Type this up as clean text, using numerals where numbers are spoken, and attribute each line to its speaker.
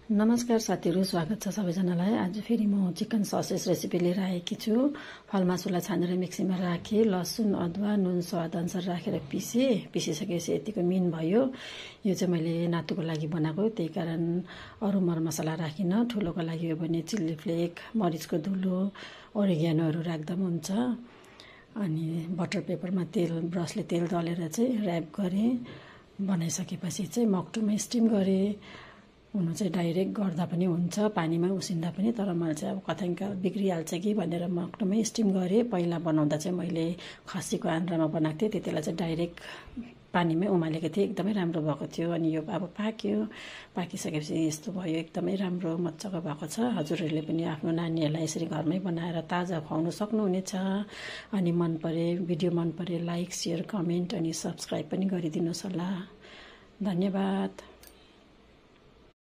Speaker 1: नमस्कार साथीहरु, स्वागत छ सबैजनालाई। आज फेरि म चिकन ससेज रेसिपी लिएर आएकी छु। फलमासुलाई छानेर मिक्सीमा राखे, लसुन अदुवा नुन स्वाद अनुसार राखेर पिसिसकेपछि यतिको मिन भयो। यो चाहिँ मैले नातुको लागि बनाएको, त्यही कारण अरु मरमसला राखिन। ठुलोको लागि हो भने चिल्ली फ्लेक, मरिचको धुलो, ओरिग्यानोहरु राख्दा पनि हुन्छ। अनि बटर पेपरमा ब्रसले तेल दलेर चाहिँ र्याप गरे। बनाइसकेपछि चाहिँ मक्टुमा स्टिम गरे। हुनु चाहिँ डाइरेक्ट गर्दा पनि हुन्छ, पानीमा उसिन्दा पनि। तर मैले चाहिँ अब कतैका बिग्रिहाल्छ कि भनेर मक्टुमै स्टिम गरे। पहिला बनाउँदा चाहिँ मैले खसीको आन्द्रामा बनाएको थिएँ, त्यतिबेला चाहिँ डाइरेक्ट पानीमै उमालेको थिएँ। एकदमै राम्रो भएको थियो। अनि यो अब पाकिसकेपछि यस्तो भयो, एकदमै राम्रो मज्जाको भएको छ। हजुरहरूले पनि आफ्नो नानीहरूलाई यसरी घरमै बनाएर ताजा खुवाउन सक्नुहुनेछ। अनि भिडियो मन परे लाइक, शेयर, कमेन्ट अनि सब्स्क्राइब पनि गरिदिनुहोस् होला। धन्यवाद।